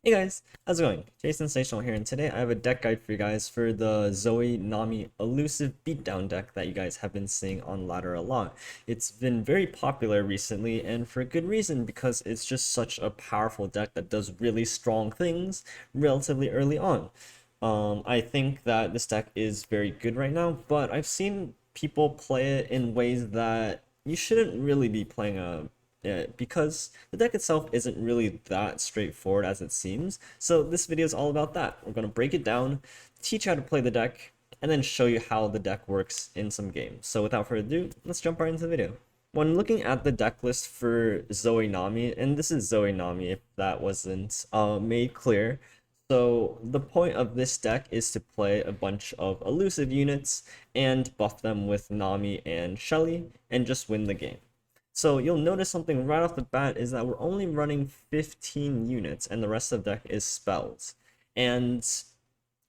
Hey guys, how's it going? Jason Sensational here, and today I have a deck guide for you guys for the ZOE NAMI Elusive Beatdown deck that you guys have been seeing on ladder a lot. It's been very popular recently, and for a good reason, because it's just such a powerful deck that does really strong things relatively early on. I think that this deck is very good right now, but I've seen people play it in ways that you shouldn't really be playing because the deck itself isn't really that straightforward as it seems. So this video is all about that. We're going to break it down, teach you how to play the deck, and then show you how the deck works in some games. So without further ado, let's jump right into the video. When looking at the deck list for ZOE NAMI, and this is ZOE NAMI if that wasn't made clear, so the point of this deck is to play a bunch of elusive units and buff them with Nami and Shelly and just win the game. So you'll notice something right off the bat is that we're only running 15 units and the rest of the deck is spells. And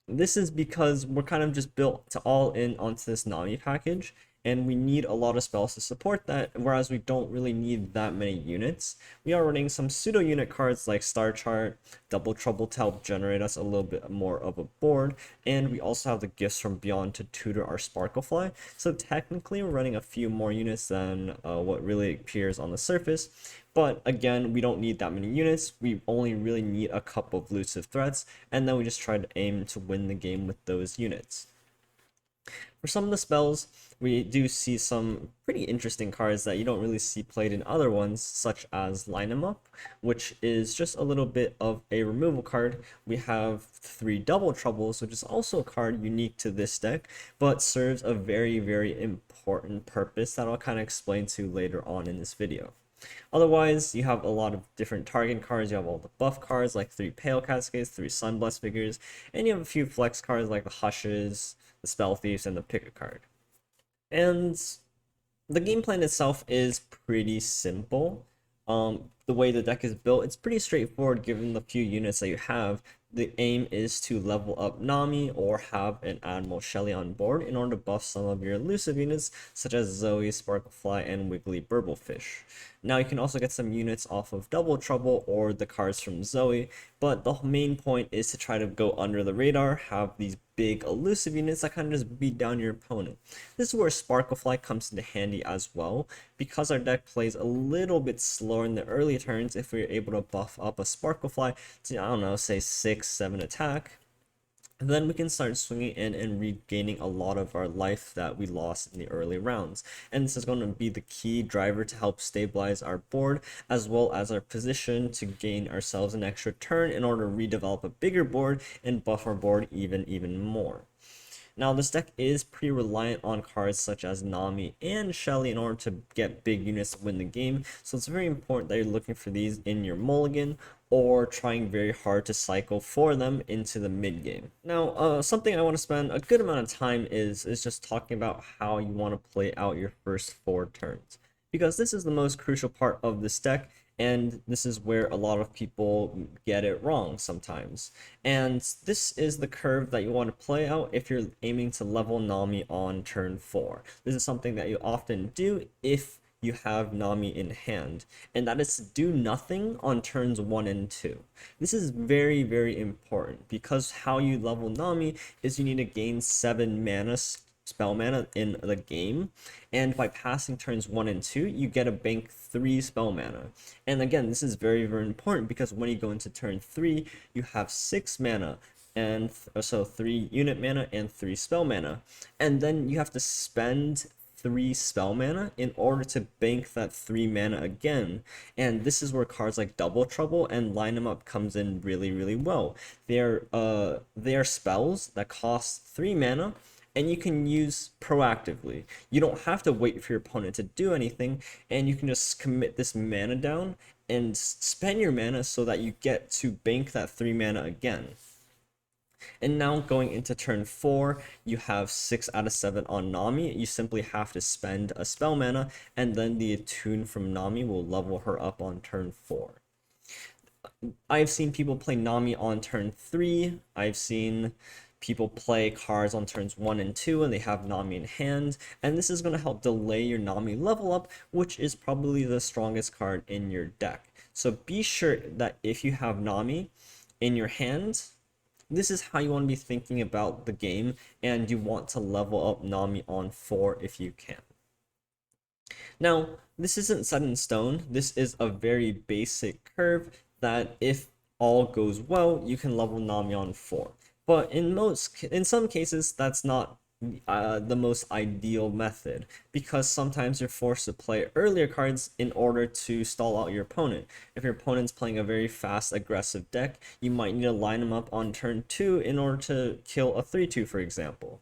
this is because we're kind of just built to all in onto this Nami package, and we need a lot of spells to support that, whereas we don't really need that many units. We are running some pseudo unit cards like Star Chart, Double Trouble to help generate us a little bit more of a board, and we also have the Gifts from Beyond to tutor our Sparklefly. So technically we're running a few more units than what really appears on the surface. But again, we don't need that many units. We only really need a couple of elusive threats, and then we just try to aim to win the game with those units. For some of the spells, we do see some pretty interesting cards that you don't really see played in other ones, such as Line 'em Up, which is just a little bit of a removal card. We have 3 Double Troubles, which is also a card unique to this deck, but serves a very, very important purpose that I'll kind of explain to later on in this video. Otherwise, you have a lot of different target cards. You have all the buff cards like 3 Pale Cascades, 3 Sunblessed Figures, and you have a few flex cards like the Hushes, the Spell Thieves, and the Pick a Card. And the game plan itself is pretty simple. The way the deck is built, it's pretty straightforward given the few units that you have. The aim is to level up Nami or have an Admiral Shelly on board in order to buff some of your elusive units such as Zoe, Sparklefly, and Wiggly Burblefish. Now you can also get some units off of Double Trouble or the cards from Zoe, but the main point is to try to go under the radar, have these big elusive units that kind of just beat down your opponent. This is where Sparklefly comes into handy as well, because our deck plays a little bit slower in the early turns. If we're able to buff up a Sparklefly to, I don't know, say 6-7 attack, then we can start swinging in and regaining a lot of our life that we lost in the early rounds. And this is going to be the key driver to help stabilize our board, as well as our position to gain ourselves an extra turn in order to redevelop a bigger board and buff our board even more. Now, this deck is pretty reliant on cards such as Nami and Shelly in order to get big units to win the game, so it's very important that you're looking for these in your mulligan or trying very hard to cycle for them into the mid game. Now, something I want to spend a good amount of time is just talking about how you want to play out your first 4 turns, because this is the most crucial part of this deck, and this is where a lot of people get it wrong sometimes. And this is the curve that you want to play out if you're aiming to level Nami on turn 4. This is something that you often do if you have Nami in hand, and that is to do nothing on turns 1 and 2. This is very, very important, because how you level Nami is you need to gain 7 mana, spell mana in the game, and by passing turns 1 and 2 you get a bank 3 spell mana. And again, this is very, very important, because when you go into turn 3 you have 6 mana, and so 3 unit mana and 3 spell mana, and then you have to spend 3 spell mana in order to bank that 3 mana again. And this is where cards like Double Trouble and Line 'em Up comes in really well. They are spells that cost 3 mana and you can use proactively. You don't have to wait for your opponent to do anything, and you can just commit this mana down and spend your mana so that you get to bank that 3 mana again. And now going into turn 4, you have 6 out of 7 on Nami. You simply have to spend a spell mana, and then the attune from Nami will level her up on turn 4. I've seen people play Nami on turn 3. I've seen people play cards on turns 1 and 2 and they have Nami in hand, and this is going to help delay your Nami level up, which is probably the strongest card in your deck. So be sure that if you have Nami, in your hand, this is how you want to be thinking about the game, and you want to level up NAMI on 4 if you can. Now, this isn't set in stone. This is a very basic curve that if all goes well, you can level NAMI on 4. But in some cases, that's not the most ideal method, because sometimes you're forced to play earlier cards in order to stall out your opponent. If your opponent's playing a very fast, aggressive deck, you might need to line them up on turn 2 in order to kill a 3-2, for example.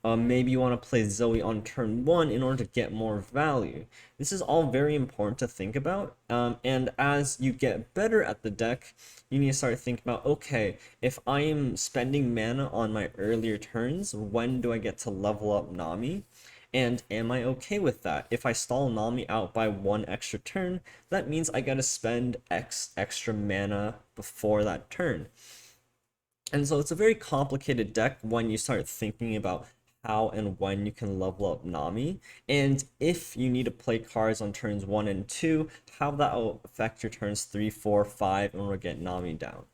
Maybe you want to play ZOE on turn 1 in order to get more value. This is all very important to think about, and as you get better at the deck, you need to start thinking about, okay, if I am spending mana on my earlier turns, when do I get to level up NAMI? And am I okay with that? If I stall NAMI out by 1 extra turn, that means I gotta spend X extra mana before that turn. And so it's a very complicated deck when you start thinking about how and when you can level up NAMI, and if you need to play cards on turns 1 and 2, how that will affect your turns 3, 4, 5 in order to get NAMI down.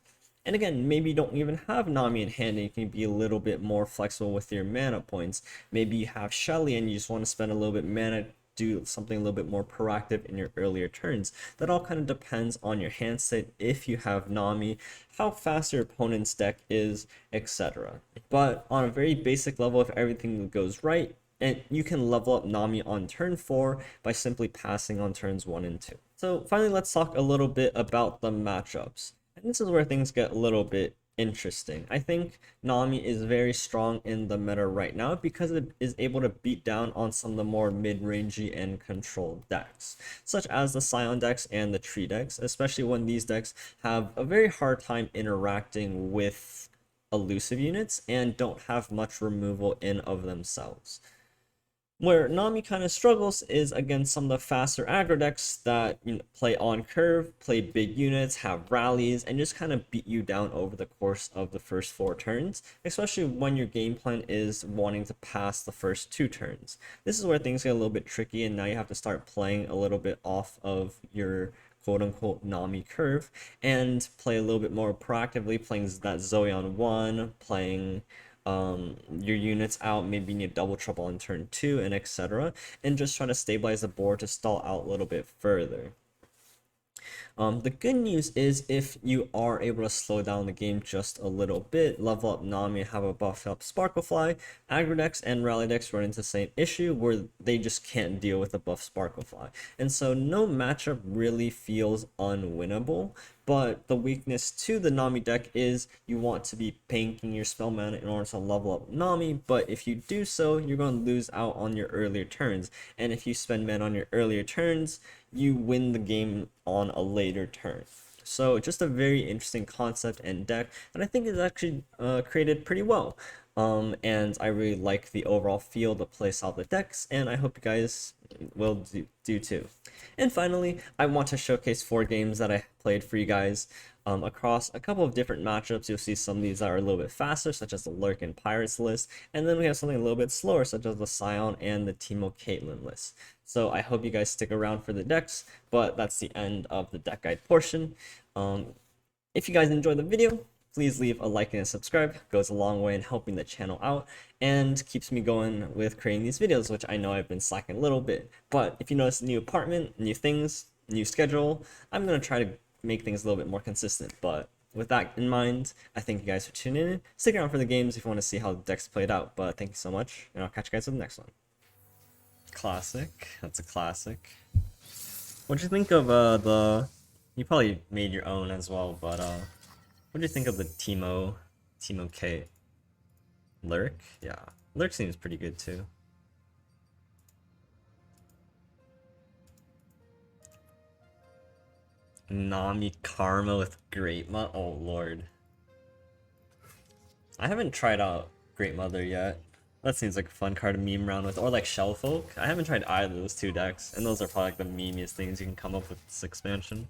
And again, maybe you don't even have NAMI in hand and you can be a little bit more flexible with your mana points. Maybe you have Shelly and you just want to spend a little bit mana, do something a little bit more proactive in your earlier turns. That all kind of depends on your hand state, if you have NAMI, how fast your opponent's deck is, etc. But on a very basic level, if everything goes right, and you can level up NAMI on turn 4 by simply passing on turns 1 and 2. So finally, let's talk a little bit about the matchups. And this is where things get a little bit interesting. I think NAMI is very strong in the meta right now because it is able to beat down on some of the more mid-rangey and controlled decks, such as the Sion decks and the tree decks, especially when these decks have a very hard time interacting with elusive units and don't have much removal in of themselves. Where NAMI kind of struggles is against some of the faster aggro decks that play on curve, play big units, have rallies, and just kind of beat you down over the course of the first 4 turns, especially when your game plan is wanting to pass the first 2 turns. This is where things get a little bit tricky, and now you have to start playing a little bit off of your quote-unquote NAMI curve and play a little bit more proactively, playing that ZOE on 1, playing your units out, maybe you need double trouble on turn 2, and etc. And just try to stabilize the board to stall out a little bit further. The good news is if you are able to slow down the game just a little bit, level up NAMI, have a buff up Sparklefly, aggro decks and rally decks run into the same issue where they just can't deal with a buff Sparklefly. And so no matchup really feels unwinnable, but the weakness to the NAMI deck is you want to be banking your spell mana in order to level up NAMI, but if you do so, you're going to lose out on your earlier turns. And if you spend mana on your earlier turns, you win the game on a later turn. So just a very interesting concept and deck that I think is actually created pretty well. And I really like the overall feel, the playstyle of the decks, and I hope you guys will do too. And finally, I want to showcase 4 games that I played for you guys across a couple of different matchups. You'll see some of these that are a little bit faster, such as the Lurk and Pirates list, and then we have something a little bit slower, such as the Sion and the Teemo Caitlyn list. So I hope you guys stick around for the decks, but that's the end of the deck guide portion. If you guys enjoyed the video, please leave a like and a subscribe. It goes a long way in helping the channel out and keeps me going with creating these videos, which I know I've been slacking a little bit. But if you notice a new apartment, new things, new schedule, I'm going to try to make things a little bit more consistent. But with that in mind, I thank you guys for tuning in. Stick around for the games if you want to see how the decks played out. But thank you so much, and I'll catch you guys in the next one. Classic. That's a classic. What'd you think of the... You probably made your own as well, but what do you think of the Teemo Cait? Lurk? Yeah, Lurk seems pretty good too. NAMI Karma with Great Mother? Oh lord. I haven't tried out Great Mother yet. That seems like a fun card to meme around with. Or like Shellfolk. I haven't tried either of those 2 decks, and those are probably like the memeiest things you can come up with this expansion.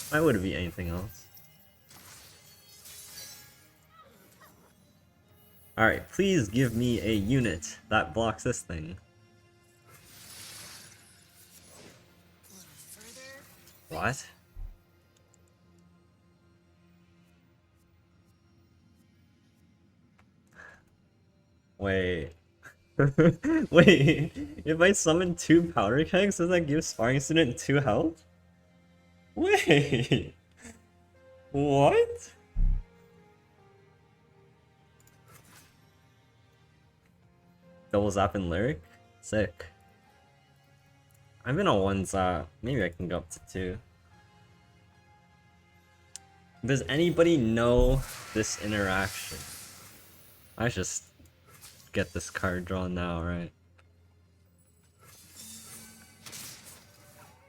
Why would it be anything else? Alright, please give me a unit that blocks this thing. What? Wait. Wait, if I summon 2 powder kegs, does that give Sparring Student 2 health? Wait! What? Double zap and Lurk? Sick. I've been on 1 zap. Maybe I can go up to 2. Does anybody know this interaction? I just get this card drawn now, right?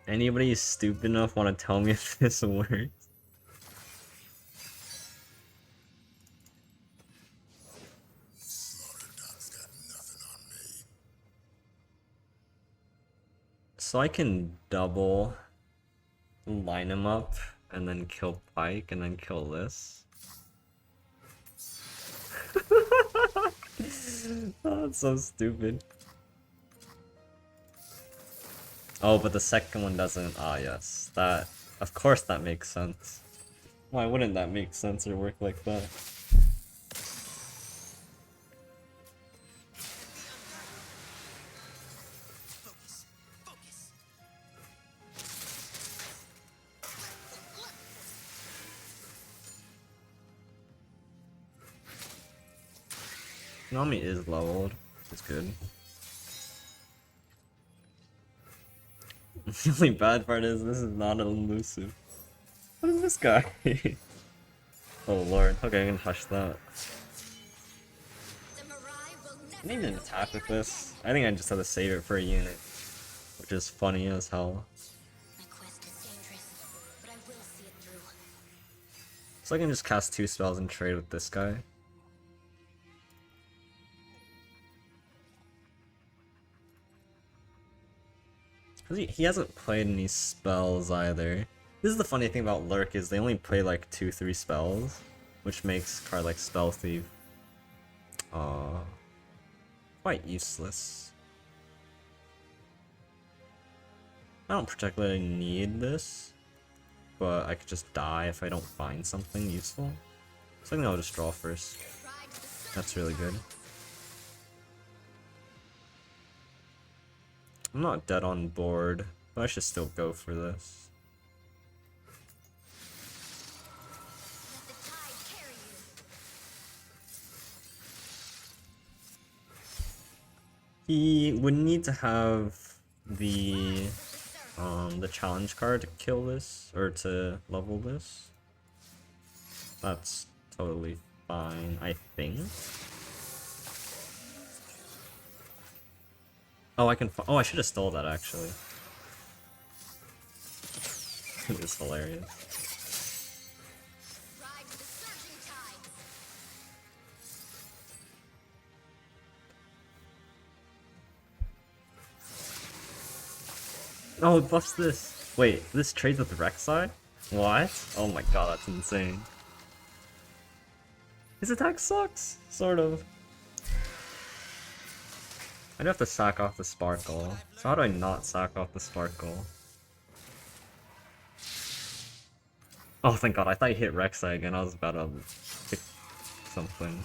Anybody stupid enough want to tell me if this works? So I can double line him up and then kill Pike and then kill this. Oh, that's so stupid. Oh, but the second one doesn't. Ah, yes. That, of course that makes sense. Why wouldn't that make sense or work like that? NAMI is leveled. It's good. The only bad part is this is not an elusive. What is this guy? Oh lord. Okay, I can hush that. I didn't even attack with this. I think I just had to save it for a unit. Which is funny as hell. So I can just cast 2 spells and trade with this guy. He hasn't played any spells either. This is the funny thing about Lurk is they only play like 2-3 spells, which makes a card like Spell Thief quite useless. I don't particularly need this, but I could just die if I don't find something useful. So I think I'll just draw first. That's really good. I'm not dead on board, but I should still go for this. He would need to have the challenge card to kill this, or to level this. That's totally fine, I think. Oh, I can. Oh, I should have stole that actually. It's hilarious. Oh, it buffs this. Wait, this trades with Rek'Sai? What? Oh my god, that's insane. His attack sucks, sort of. I'd have to sack off the Sparkle. So how do I not sack off the Sparkle? Oh, thank god, I thought he hit Rek'Sai again. I was about to pick something.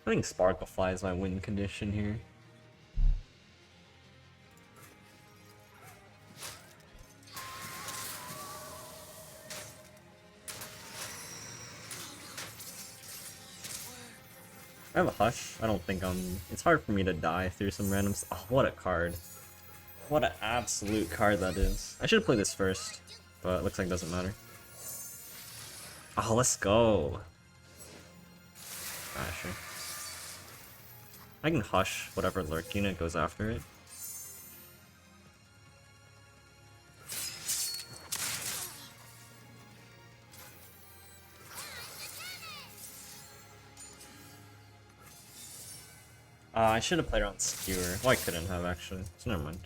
I think Sparkle Fly is my win condition here. I have a Hush. I don't think it's hard for me to die through some randoms. Oh, what a card. What an absolute card that is. I should have played this first, but it looks like it doesn't matter. Oh, let's go. Ah, sure. I can Hush whatever Lurk unit goes after it. I should have played around Skewer. Well, I couldn't have actually, so never mind.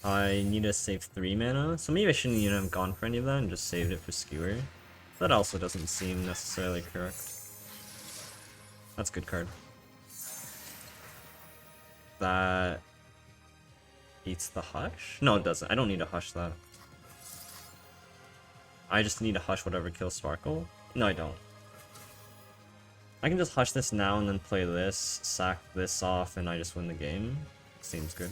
I need to save 3 mana, so maybe I shouldn't even have gone for any of that and just saved it for Skewer. That also doesn't seem necessarily correct. That's a good card. That eats the Hush? No, it doesn't. I don't need to Hush that. I just need to Hush whatever kills Sparkle? No, I don't. I can just Hush this now and then play this, sack this off, and I just win the game. Seems good.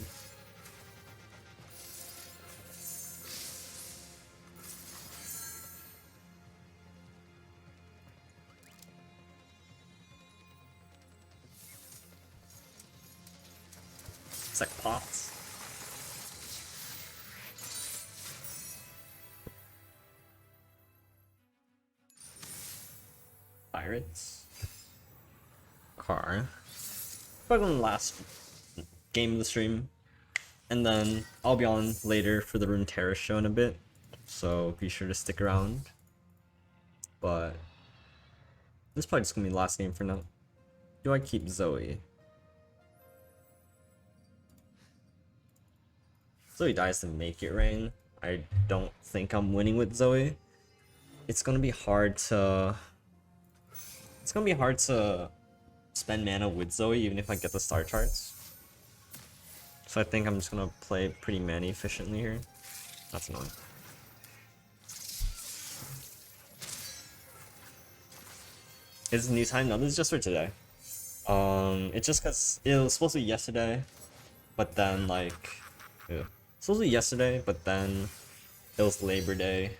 It's like pots. Pirates. Car. Probably on the last game of the stream. And then I'll be on later for the RuneTerra show in a bit. So be sure to stick around. But this is probably just gonna be the last game for now. Do I keep ZOE? ZOE dies to make it rain. I don't think I'm winning with ZOE. It's gonna be hard to spend mana with ZOE even if I get the star charts. So I think I'm just gonna play pretty mana efficiently here. That's annoying. Is it new time? No, this is just for today. It's just cause it was supposed to be yesterday, but then like, yeah. Supposed to be yesterday, but then it was Labor Day,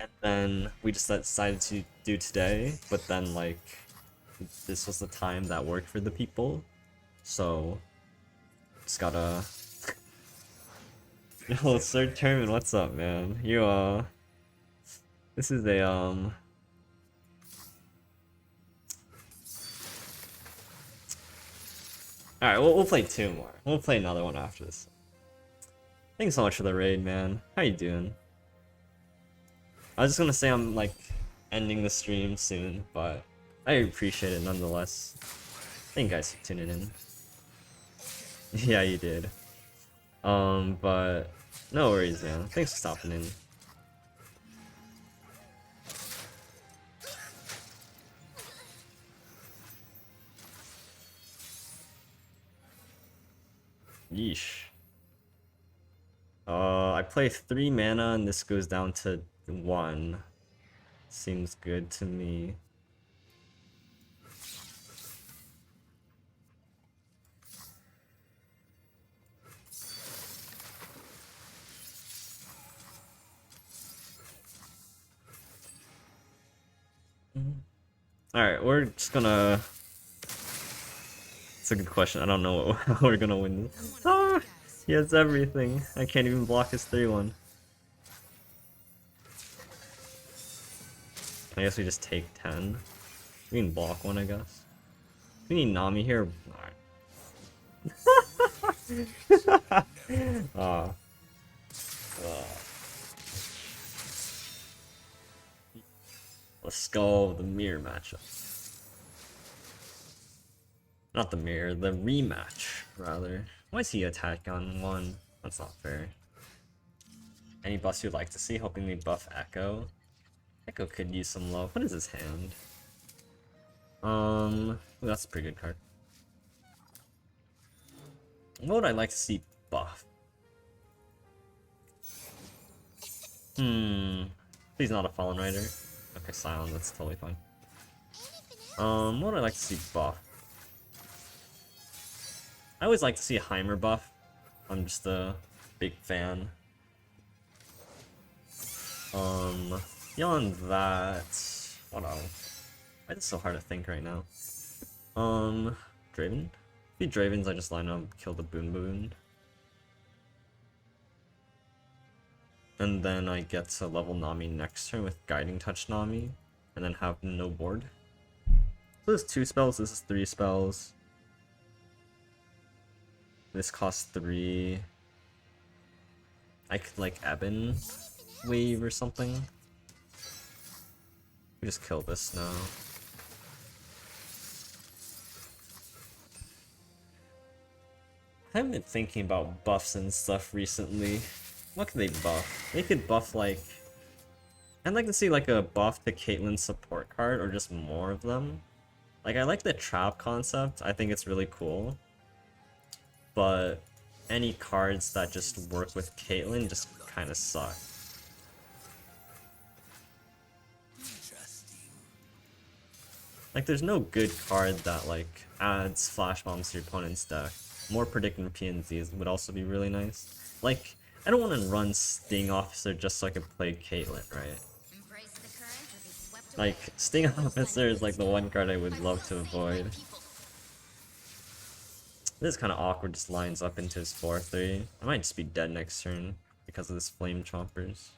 and then we just decided to do today, but then like this was the time that worked for the people, so just gotta. Yo, Sir Termin, what's up, man? You this is a Alright, we'll play 2 more. We'll play another one after this. Thanks so much for the raid, man. How you doing? I was just gonna say I'm like ending the stream soon, but I appreciate it nonetheless. Thank you guys for tuning in. Yeah, you did. But no worries, man. Thanks for stopping in. Yeesh. I play 3 mana and this goes down to 1. Seems good to me. Alright, we're just gonna... It's a good question. I don't know how we're gonna win this. Ah, he has everything. I can't even block his 3-1. I guess we just take 10. We can block 1, I guess. We need NAMI here. Alright. Let's go, the mirror matchup. Not the mirror, the rematch, rather. Why is he attack on 1? That's not fair. Any buffs you'd like to see? Hoping we buff Echo. Echo could use some love. What is his hand? Ooh, that's a pretty good card. What would I like to see buff? He's not a Fallen Rider. Okay, Sion, that's totally fine. What would I like to see buff? I always like to see a Heimer buff. I'm just a big fan. Beyond that, what else? Why is it so hard to think right now? Draven? If he Dravens, I just line up, kill the Boon. And then I get to level NAMI next turn with Guiding Touch NAMI, and then have no board. So this is 2 spells, this is 3 spells. This costs 3. I could like Ebon Wave or something. We just kill this now. I've been thinking about buffs and stuff recently. What could they buff? They could buff like... I'd like to see like a buff to Caitlyn's support card or just more of them. Like I like the trap concept, I think it's really cool. But any cards that just work with Caitlyn just kind of suck. Like there's no good card that like adds flash bombs to your opponent's deck. More predicting PNZs would also be really nice. Like, I don't want to run Sting Officer just so I can play Caitlyn, right? Like, Sting Officer is like the one card I would love to avoid. This is kind of awkward, just lines up into his 4-3. I might just be dead next turn because of this Flame Chompers.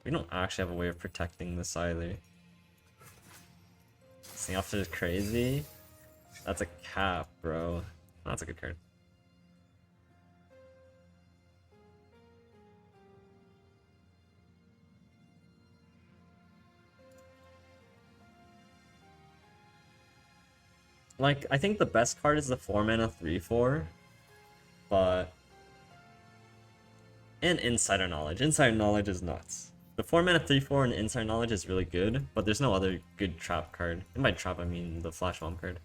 We don't actually have a way of protecting this either. Sting Officer is crazy. That's a cap, bro. That's a good card. Like, I think the best card is the 4-mana 3/4, but... And Insider Knowledge. Insider Knowledge is nuts. The 4-mana 3/4 and Insider Knowledge is really good, but there's no other good trap card. And by trap, I mean the Flash Bomb card.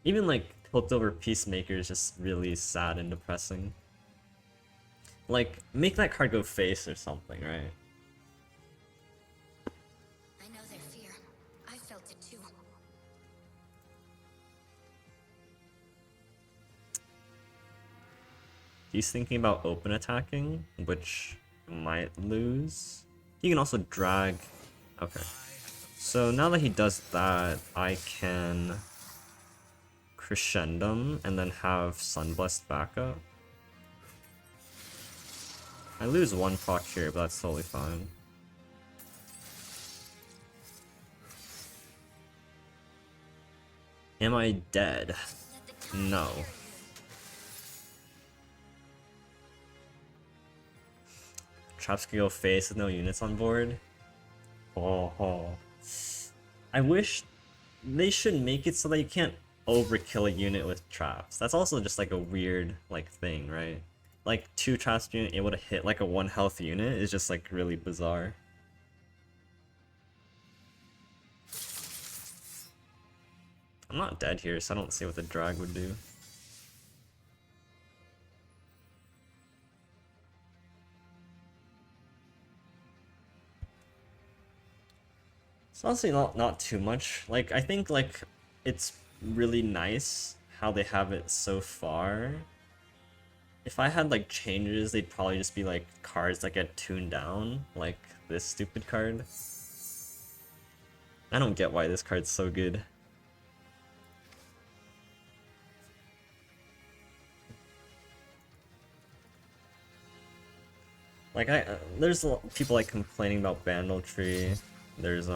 Even like Tilt Over Peacemaker is just really sad and depressing. Like, make that card go face or something, right? I know their fear. I felt it too. He's thinking about open attacking, which might lose. He can also drag. Okay. So now that he does that, I can Crescendum and then have Sunblessed backup. I lose one proc here, but that's totally fine. Am I dead? No. Traps can go face with no units on board. Oh. I wish they should make it so that you can't overkill a unit with traps. That's also just like a weird like thing, right? Like 2 traps unit able to hit like a 1 health unit is just like really bizarre. I'm not dead here, so I don't see what the drag would do. It's honestly not too much. Like, I think like it's really nice how they have it so far. If I had like changes, they'd probably just be like cards that get tuned down, like this stupid card. I don't get why this card's so good. Like there's people like complaining about Bandletree. There's you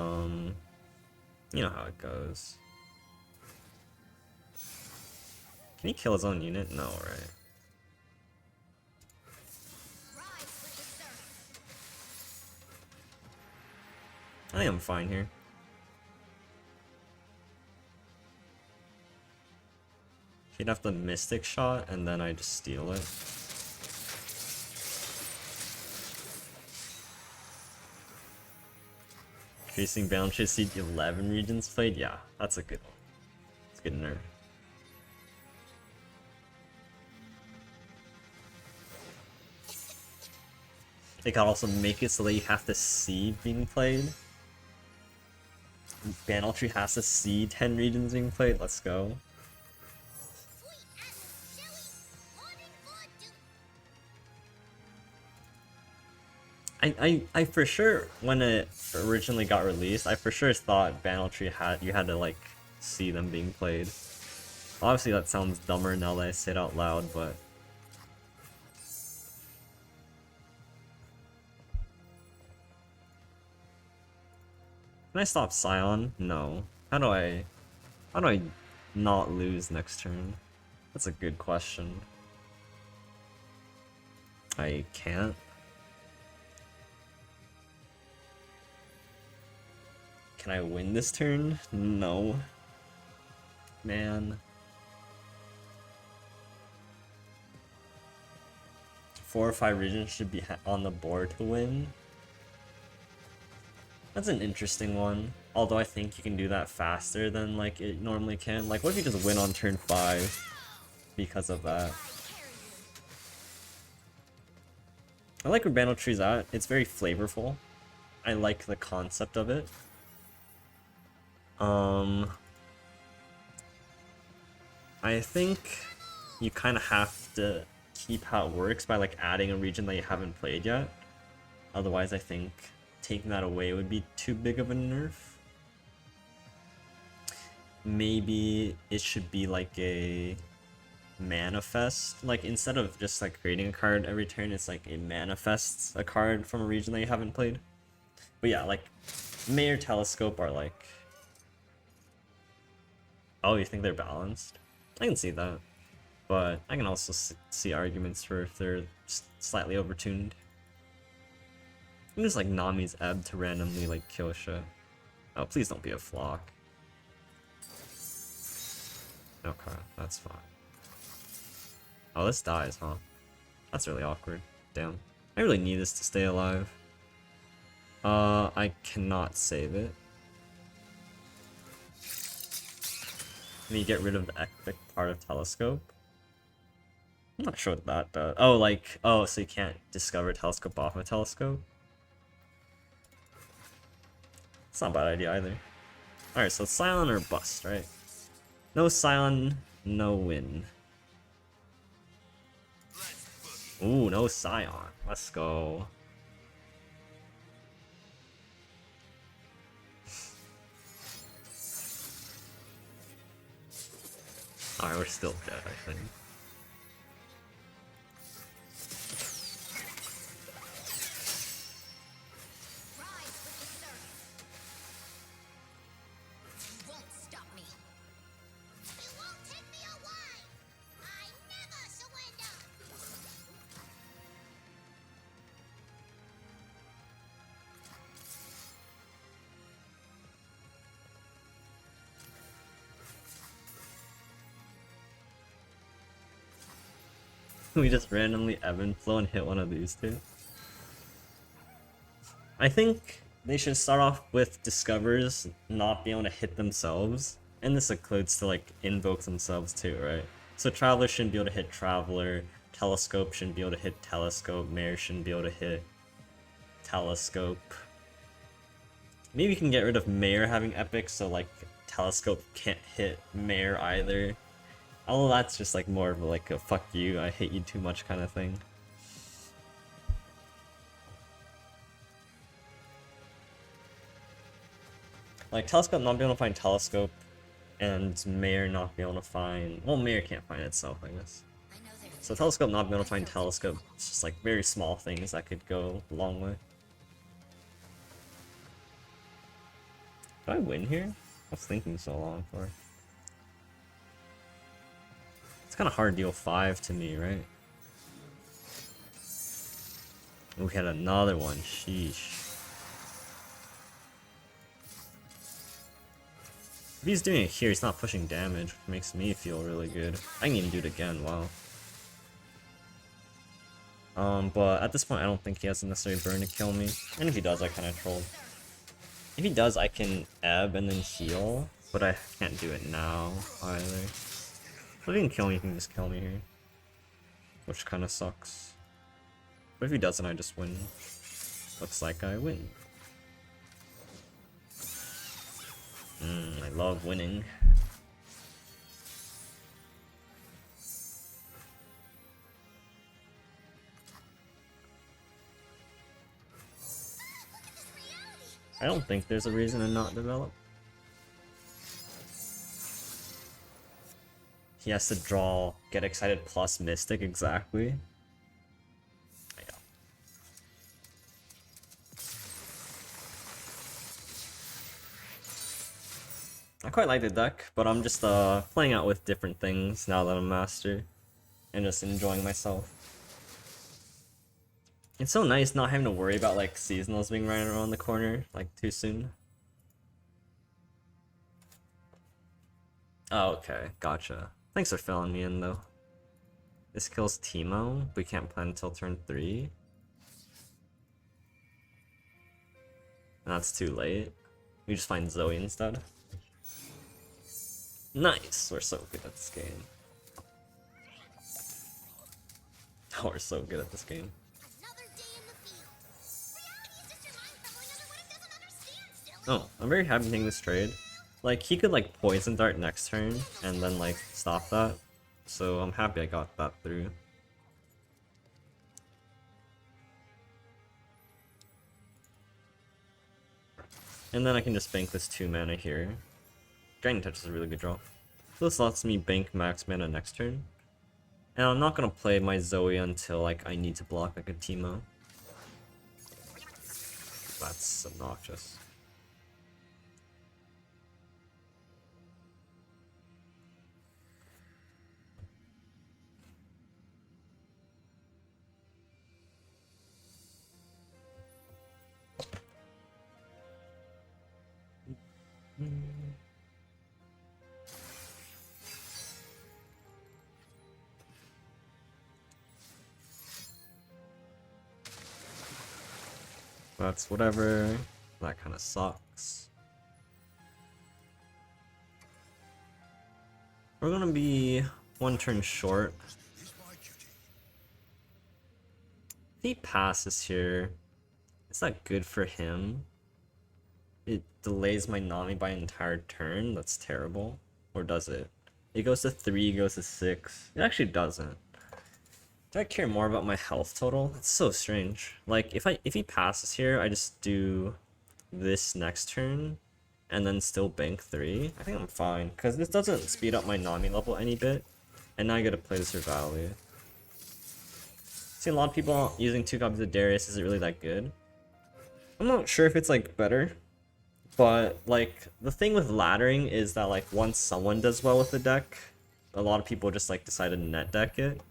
know how it goes. Can he kill his own unit? No, right? I think I'm fine here. He'd have the Mystic Shot, and then I just steal it. Increasing Boundary Seed 11 regions played? Yeah, that's a good one. It's a good nerf. They could also make it so that you have to see being played. Bandletree has to see 10 regions being played. Let's go. I for sure, when it originally got released, I for sure thought Bandletree you had to like see them being played. Obviously that sounds dumber now that I say it out loud, but can I stop Sion? No. How do I not lose next turn? That's a good question. I can't. Can I win this turn? No. Man. 4 or 5 regions should be on the board to win. That's an interesting one. Although I think you can do that faster than like it normally can. Like, what if you just win on turn 5 because of that? I like where Banner Tree's at. It's very flavorful. I like the concept of it. I think you kind of have to keep how it works by like adding a region that you haven't played yet. Otherwise, I think taking that away would be too big of a nerf. Maybe it should be like a manifest, like instead of just like creating a card every turn, it's like it manifests a card from a region that you haven't played. But yeah, like Mayor Telescope are like, oh, you think they're balanced? I can see that, but I can also see arguments for if they're slightly overtuned. Just like Nami's Ebb to randomly like kill shit. Oh, please don't be a flock. Okay, that's fine. Oh, this dies, huh? That's really awkward. Damn. I really need this to stay alive. I cannot save it. Can you get rid of the epic part of Telescope? I'm not sure what that does. Oh, like, oh, so you can't discover Telescope off of Telescope? It's not a bad idea either. Alright, so Sion or bust, right? No Sion, no win. Ooh, no Sion. Let's go. Alright, we're still dead, I think. We just randomly ebb and flow and hit one of these two. I think they should start off with discovers not being able to hit themselves, and this includes to like invoke themselves too, right? So Traveler shouldn't be able to hit Traveler, Telescope shouldn't be able to hit Telescope, Mare shouldn't be able to hit Telescope. Maybe you can get rid of Mare having epic, so like Telescope can't hit Mare either. Although that's just like more of like a fuck you, I hate you too much kind of thing. Like Telescope not being able to find Telescope, and Mare not being able to find, well, Mare can't find itself, I guess. So Telescope not being able to find Telescope, it's just like very small things that could go a long way. Did I win here? I was thinking so long for. It's kind of hard deal 5 to me, right? We had another one, sheesh. If he's doing it here, he's not pushing damage, which makes me feel really good. I can even do it again, wow. But at this point, I don't think he has the necessary burn to kill me. And if he does, I kind of trolled. If he does, I can ebb and then heal, but I can't do it now either. But if he can kill me, he can just kill me here. Which kind of sucks. But if he doesn't, I just win. Looks like I win. I love winning. I don't think there's a reason to not develop. He has to draw Get Excited plus Mystic, exactly. Yeah. I quite like the deck, but I'm just playing out with different things now that I'm master, and just enjoying myself. It's so nice not having to worry about like seasonals being right around the corner like too soon. Oh, okay, gotcha. Thanks for filling me in though. This kills Teemo. We can't plan until turn 3. That's too late. We just find ZOE instead. Nice! We're so good at this game. Oh, we're so good at this game. Another day in the field. Reality is just your mind stumbling under what it doesn't understand, silly. Oh, I'm very happy taking this trade. Like, he could like poison dart next turn and then like stop that. So I'm happy I got that through. And then I can just bank this 2 mana here. Guiding Touch is a really good draw. So this lets me bank max mana next turn. And I'm not gonna play my ZOE until like I need to block like a Teemo. That's obnoxious. That's whatever. That kind of sucks. We're gonna be 1 turn short. If he passes here, is that good for him? It delays my NAMI by an entire turn? That's terrible. Or does it? It goes to 3, goes to 6. It actually doesn't. Do I care more about my health total? It's so strange. Like, if he passes here, I just do this next turn, and then still bank 3. I think I'm fine, because this doesn't speed up my NAMI level any bit, and now I gotta play this value. See, a lot of people using 2 copies of Darius isn't really that good. I'm not sure if it's, like, better, but, like, the thing with laddering is that, like, once someone does well with the deck, a lot of people just, like, decide to net deck it.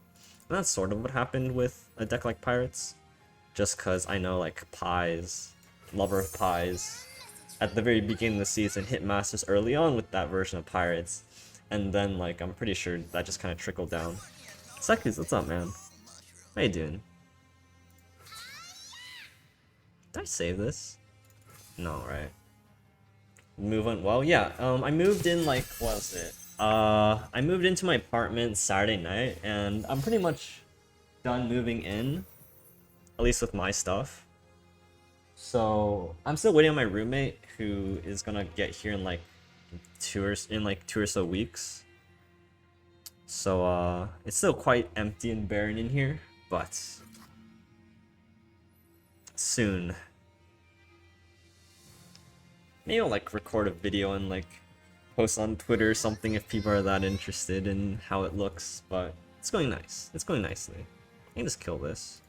And that's sort of what happened with a deck like Pirates. Just because I know, like, Pies, Lover of Pies, at the very beginning of the season hit Masters early on with that version of Pirates. And then, like, I'm pretty sure that just kind of trickled down. Sekus, what's up, man? How you doing? Did I save this? No, right? Move on. Well, yeah. I moved in, like, what was it? I moved into my apartment Saturday night, and I'm pretty much done moving in, at least with my stuff. So I'm still waiting on my roommate, who is gonna get here in like 2 or so weeks. So it's still quite empty and barren in here, but soon. Maybe I'll like record a video and like post on Twitter or something if people are that interested in how it looks, but it's going nice. It's going nicely. I can just kill this.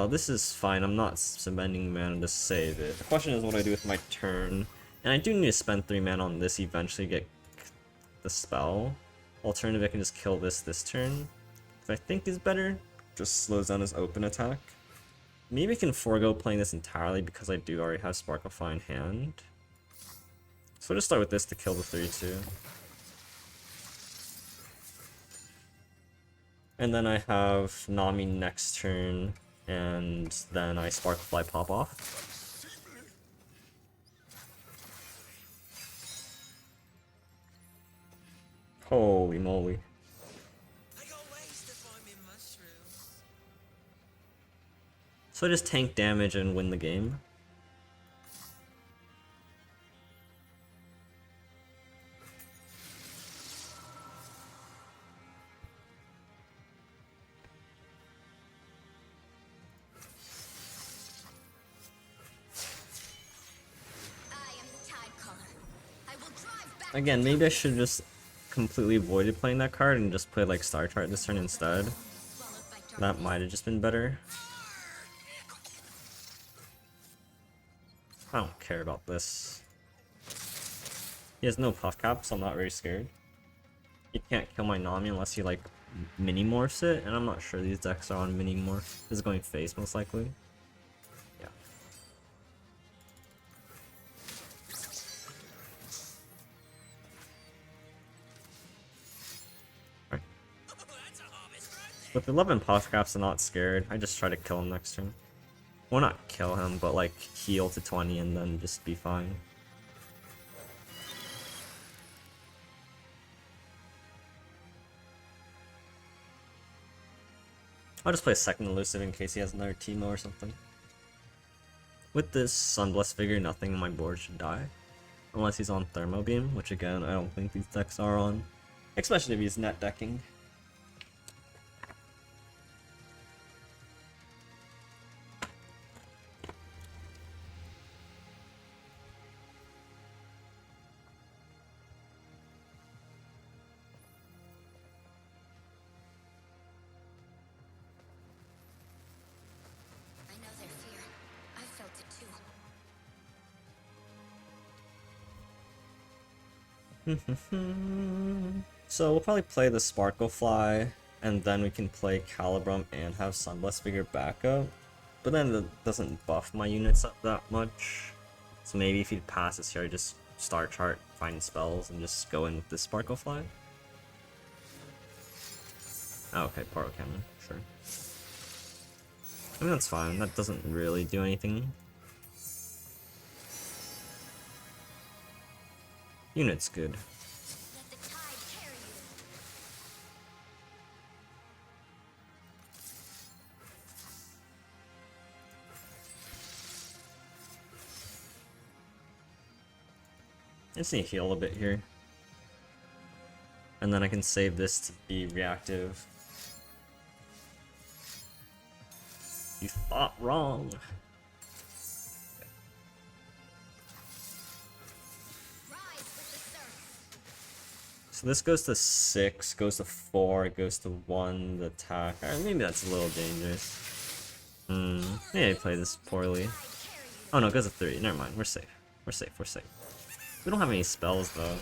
This is fine. I'm not spending mana to save it. The question is what I do with my turn. And I do need to spend 3 mana on this eventually get the spell. Alternatively, I can just kill this turn. Which I think is better. Just slows down his open attack. Maybe I can forego playing this entirely because I do already have Sparklefy in hand. So I'll just start with this to kill the 3-2. And then I have NAMI next turn, and then I Sparklefy pop off. Holy moly. So I just tank damage and win the game. Again, maybe I should just completely avoided playing that card and just play like Star Chart this turn instead. That might have just been better. I don't care about this. He has no puff cap, so I'm not very scared. He can't kill my NAMI unless he like mini morphs it, and I'm not sure these decks are on mini morph. This is going face most likely. Yeah. Alright. With 11 Polygraphs, I'm not scared. I just try to kill him next turn. Well, not kill him, but like heal to 20 and then just be fine. I'll just play a second Elusive in case he has another Teemo or something. With this Sunblessed Figure, nothing on my board should die. Unless he's on Thermo Beam, which again, I don't think these decks are on. Especially if he's net decking. I know their fear. I felt it too. So we'll probably play the Sparklefly, and then we can play Calibrum and have Sunblessed Figure backup. But then it doesn't buff my units up that much. So maybe if he passes here, I just star chart, find spells, and just go in with this Sparklefly. Oh, okay, Paro Cannon, sure. I mean, that's fine, that doesn't really do anything. Unit's good. Let the tide carry you. I just need to heal a bit here. And then I can save this to be reactive. You thought wrong. Rise with the surf. So this goes to 6, goes to 4, goes to 1, the attack. Maybe that's a little dangerous. Maybe I play this poorly. Oh no, it goes to 3. Never mind, we're safe. We're safe, we're safe. We don't have any spells though.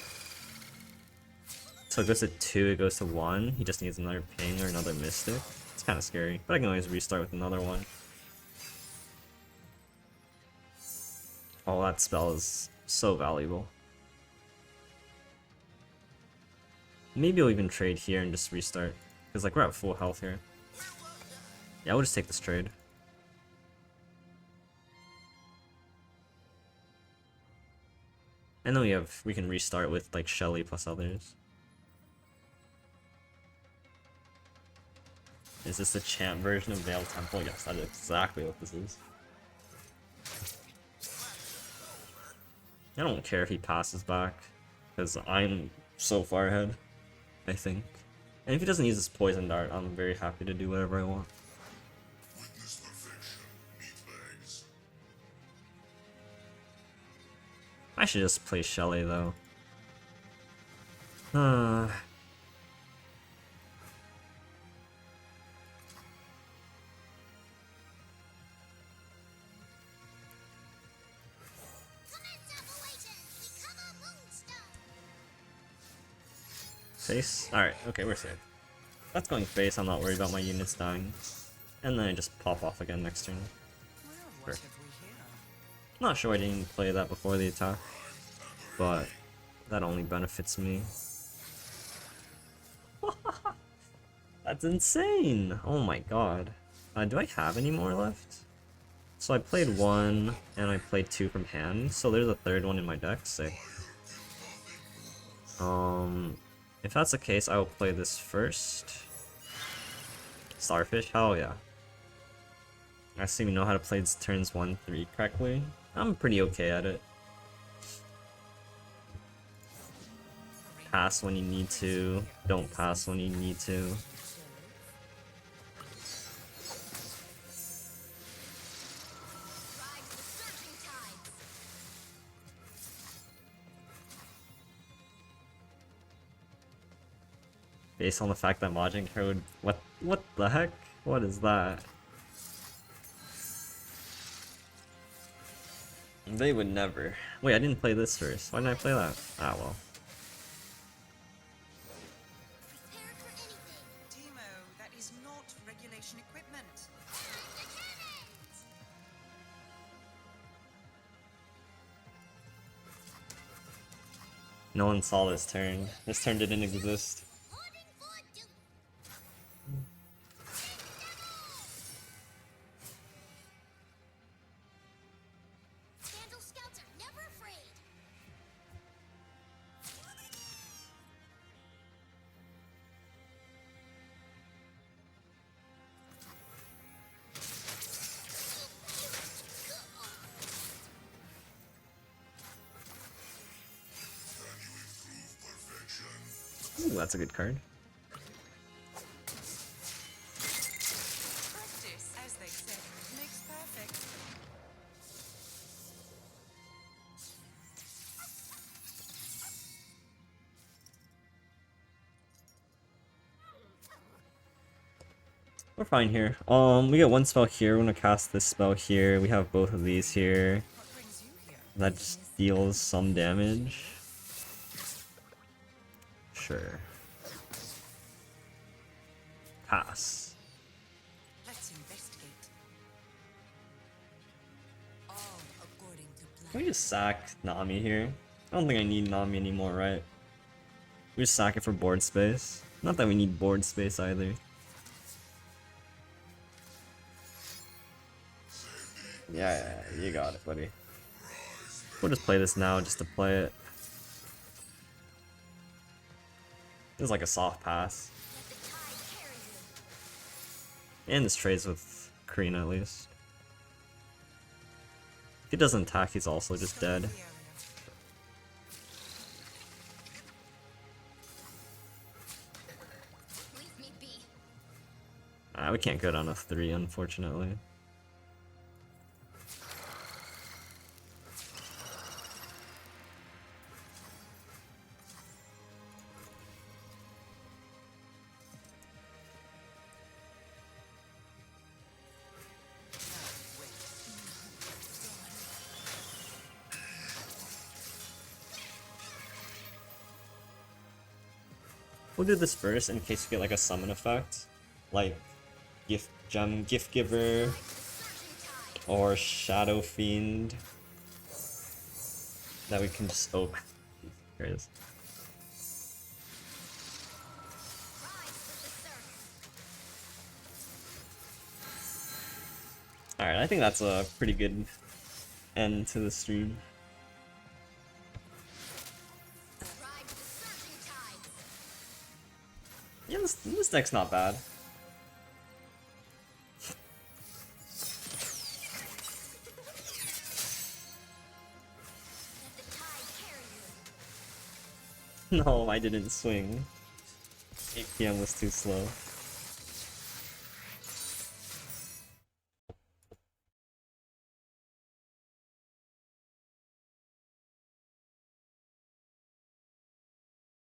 So it goes to 2, it goes to 1. He just needs another ping or another mystic. It's kind of scary, but I can always restart with another one. Oh, that spell is so valuable. Maybe we'll even trade here and just restart. Because like we're at full health here. Yeah, we'll just take this trade. And then we can restart with like Shelly plus others. Is this the champ version of Veil Temple? Yes, that is exactly what this is. I don't care if he passes back, because I'm so far ahead, I think. And if he doesn't use his poison dart, I'm very happy to do whatever I want. I should just play Shelly though. Face? Alright, okay, we're safe. That's going face, I'm not worried about my units dying. And then I just pop off again next turn. Sure. Not sure I didn't play that before the attack, but that only benefits me. That's insane! Oh my god. Do I have any more left? So I played 1, and I played 2 from hand, so there's a third one in my deck, sick. If that's the case, I will play this first. Starfish? Hell yeah. I assume you know how to play turns 1-3 correctly. I'm pretty okay at it. Pass when you need to, don't pass when you need to. Based on the fact that Majin code, what the heck? What is that? They would never. Wait, I didn't play this first. Why didn't I play that? Ah well. Prepare for anything. Teemo, that is not regulation equipment. No one saw this turn. This turn didn't exist. Reporting for duty. Ooh, that's a good card. Practice, as they say, makes perfect. We're fine here. We get one spell here. We're gonna cast this spell here. We have both of these here. What brings you here? That just deals some damage. Sure. Pass. Let's investigate. All according to plan. Can we just sack Nami here? I don't think I need Nami anymore, right? We just sack it for board space. Not that we need board space either. Yeah, you got it, buddy. We'll just play this now just to play it. This is like a soft pass. Let the tide carry you. And this trades with Karina at least. If he doesn't attack, he's also just dead. The area. Leave me be. We can't go down a 3, unfortunately. We'll do this first in case we get like a summon effect, like gift gem, gift giver, Surging tide. or shadow fiend that we can just open. Here it is. Rise with the surf. All right, I think that's a pretty good end to the stream. Ride with the surging tides. Yeah, this deck's not bad. Let the tide carry you. No, I didn't swing. 8 PM was too slow.